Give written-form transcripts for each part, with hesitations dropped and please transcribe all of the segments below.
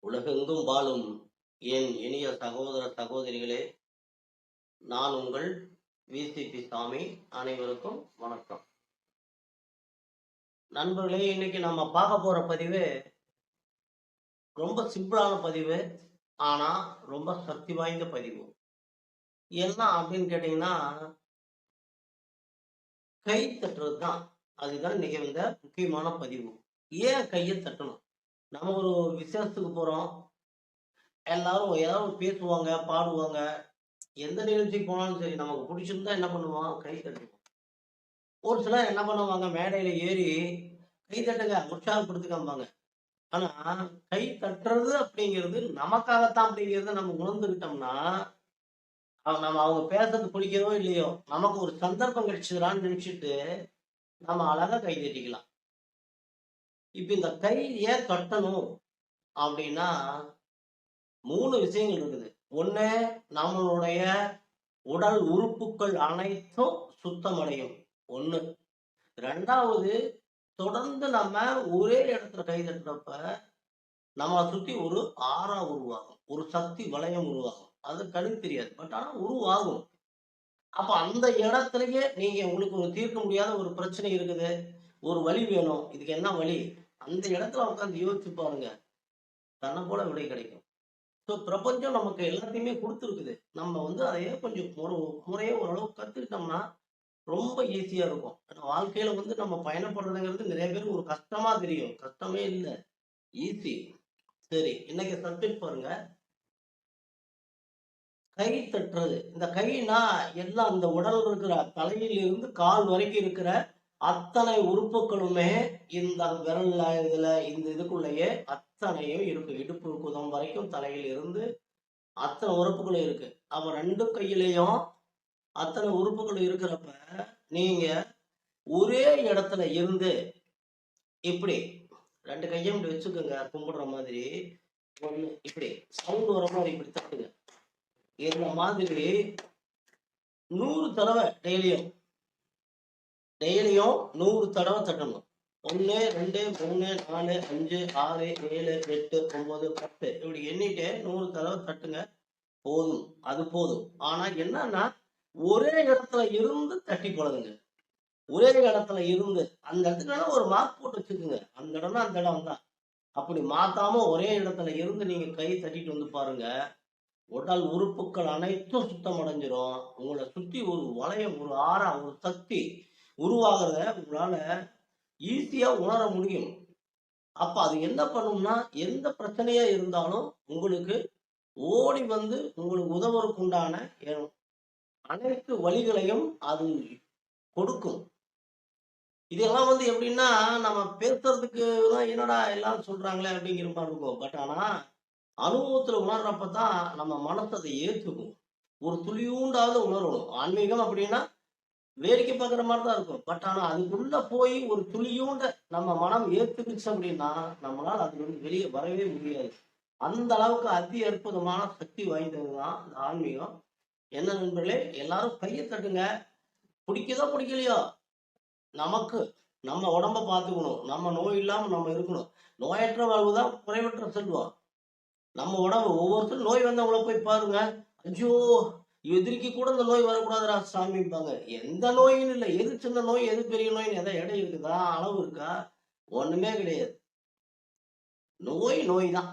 உலகெங்கும் வாழும் என் இனிய சகோதர சகோதரிகளே, நான் உங்கள் விசிபி சாமி. அனைவருக்கும் வணக்கம். நண்பர்களே, இன்னைக்கு நம்ம பார்க்க போற பதிவு ரொம்ப சிம்பிளான பதிவு, ஆனா ரொம்ப சக்தி வாய்ந்த பதிவு. என்ன அப்படின்னு கேட்டீங்கன்னா, கை தட்டுறது தான். அதுதான் இன்னைக்கு இந்த முக்கியமான பதிவு. ஏன் கையை தட்டணும்? நம்ம ஒரு விசேஷத்துக்கு போறோம், எல்லாரும் ஏதாவது பேசுவாங்க, பாடுவாங்க. எந்த நிகழ்ச்சிக்கு போனாலும் சரி, நமக்கு பிடிச்சிருந்தா என்ன பண்ணுவோம்? கை தட்டுவோம். ஒரு சிலர் என்ன பண்ணுவாங்க, மேடையில ஏறி கை தட்டுங்க, உற்சாகப்படுத்துக்காம்பாங்க. ஆனா கை தட்டுறது அப்படிங்கிறது நமக்காகத்தான் அப்படிங்கிறத நம்ம உணர்ந்துக்கிட்டோம்னா, நம்ம அவங்க பேசுறது பிடிக்கிறதோ இல்லையோ, நமக்கு ஒரு சந்தர்ப்பம் கிடைச்சதுடான்னு நினைச்சிட்டு நம்ம அழகா கை தட்டிக்கலாம். இப்ப இந்த கை ஏன் தட்டணும் அப்படின்னா, 3 விஷயங்கள் இருக்குது. ஒண்ணு, நம்மளுடைய உடல் உறுப்புகள் அனைத்தும் சுத்தமடையும். ஒண்ணு. 2வது, தொடர்ந்து நம்ம ஒரே இடத்துல கை தட்டுறப்ப நம்மளை சுத்தி ஒரு ஆறா உருவாகும், ஒரு சக்தி வளையம் உருவாகும். அது கண்ணுக்கு தெரியாது, பட் ஆனா உருவாகும். அப்ப அந்த இடத்துலயே நீங்க உங்களுக்கு ஒரு தீர்க்க முடியாத ஒரு பிரச்சனை இருக்குது, ஒரு வழி வேணும், இதுக்கு என்ன வழி, அந்த இடத்துல உட்காந்து யோசிச்சு பாருங்க, தன்னை போல விடை கிடைக்கும். ஸோ பிரபஞ்சம் நமக்கு எல்லாத்தையுமே கொடுத்துருக்குது. நம்ம அதையே கொஞ்சம் ஒரு முறையே ஓரளவுக்கு கத்துக்கிட்டோம்னா ரொம்ப ஈஸியா இருக்கும். ஆனா வாழ்க்கையில நம்ம பயணப்படுறதுங்கிறது நிறைய பேருக்கு ஒரு கஷ்டமா தெரியும். கஷ்டமே இல்ல, ஈஸி. சரி, இன்னைக்கு சப்ஜெக்ட் பாருங்க, கை தட்டுறது. இந்த கைனா எல்லாம் அந்த உடல் இருக்கிற தலையில் இருந்து கால் வரைக்கும் இருக்கிற அத்தனை உறுப்புகளுமே இந்த விரல்ல இந்த இதுக்குள்ளேயே அத்தனையும் இருக்கு. இடுப்பு குதம் வரைக்கும் தலையில் இருந்து அத்தனை உறுப்புகளும் இருக்கு. அப்ப 2 கையிலையும் அத்தனை உறுப்புகள் இருக்கிறப்ப நீங்க ஒரே இடத்துல இருந்து இப்படி 2 கையும் இப்படி வச்சுக்கோங்க, கும்பிடுற மாதிரி. ஒண்ணு இப்படி சவுண்ட் வர மாதிரி இப்படி தட்டுங்க. இந்த மாதிரி 100 தடவை டெய்லியும் 100 தடவை தட்டணும். 1 2 3 4 5 6 7 8 9 10 இப்படி எண்ணிட்டு 100 தடவை தட்டுங்க. போதும், அது போதும். ஆனா என்னன்னா, ஒரே இடத்துல இருந்து தட்டி பழகுங்க. ஒரே இடத்துல இருந்து அந்த இடத்துக்கு ஒரு மார்க் போட்டு வச்சுக்கோங்க. அந்த இடம்னா அந்த இடம் தான். அப்படி மாத்தாம ஒரே இடத்துல இருந்து நீங்க கை தட்டிட்டு வந்து பாருங்க, உடல் உறுப்புகள் அனைத்தும் சுத்தம் அடைஞ்சிரும். உங்களை சுத்தி ஒரு வளையம், ஒரு ஆறா, ஒரு சக்தி உருவாகிறத உங்களால ஈஸியா உணர முடியும். அப்ப அது என்ன பண்ணும்னா, எந்த பிரச்சனையா இருந்தாலும் உங்களுக்கு ஓடி வந்து உங்களுக்கு உதவுறதுக்கு உண்டான அனைத்து வழிகளையும் அது கொடுக்கும். இதெல்லாம் எப்படின்னா, நம்ம பேசுறதுக்கு என்னடா எல்லாரும் சொல்றாங்களே அப்படிங்கிற மாதிரி இருக்கும். பட் ஆனா அனுபவத்துல உணர்றப்பதான் நம்ம மனசு அதை ஏற்றுக்கும். ஒரு துளியூண்டாவது உணரணும். ஆன்மீகம் அப்படின்னா வேடிக்கை பார்க்குற மாதிரி தான் இருக்கும். பட் ஆனா அதுக்குள்ள போய் ஒரு துளியூண்ட நம்ம மனம் ஏத்துக்குச்சு அப்படின்னா, நம்மளால அதுலேருந்து வெளியே வரவே முடியாது. அந்த அளவுக்கு அதி அற்புதமான சக்தி வாய்ந்ததுதான் இந்த ஆன்மீகம். என்ன நண்பர்களே, எல்லாரும் கையை தட்டுங்க. பிடிக்குதோ பிடிக்கலையோ, நமக்கு நம்ம உடம்ப பார்த்துக்கணும். நம்ம நோய் இல்லாம நம்ம இருக்கணும். நோயற்ற வாழ்வுதான் குறைவற்ற செல்வம். நம்ம உடம்பு ஒவ்வொருத்தரும் நோய் வந்தவங்கள போய் பாருங்க, ஐயோ எதிரிக்கு கூட இந்த நோய் வரக்கூடாதுடா சாமிப்பாங்க. எந்த நோயின்னு இல்லை, எது சின்ன நோய் எது பெரிய நோயின்னு எதை எடை இருக்குதா, அளவு இருக்கா? ஒண்ணுமே கிடையாது. நோய் நோய் தான்.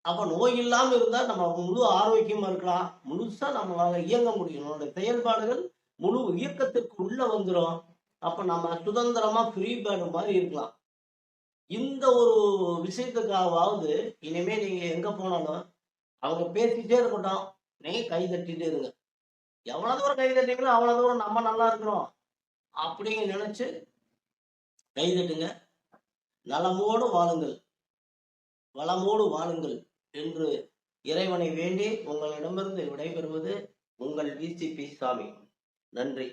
அப்ப நோய் இல்லாம இருந்தா நம்ம முழு ஆரோக்கியமா இருக்கலாம். முழுசா நம்மளால இயங்க முடியும். நம்மளுடைய செயல்பாடுகள் முழு இயக்கத்திற்கு உள்ள வந்துடும். அப்ப நம்ம சுதந்திரமா ஃப்ரீ பேர்டு மாதிரி இருக்கலாம். இந்த ஒரு விஷயத்துக்காகவாவது இனிமே நீங்க எங்க போனாலும் அவங்க பேசிட்டே இருக்கட்டும், நீங்க கை தட்டிட்டே இருங்க. எவ்வளவு தூரம் கை தட்டிங்களோ அவ்வளவு தூரம் நம்ம நல்லா இருக்கிறோம் அப்படிங்க நினைச்சு கை தட்டுங்க. நலமோடு வாழுங்கள், வளமோடு வாழுங்கள் என்று இறைவனை வேண்டி உங்களிடமிருந்து விடைபெறுவது உங்கள் விசிபி சாமி. நன்றி.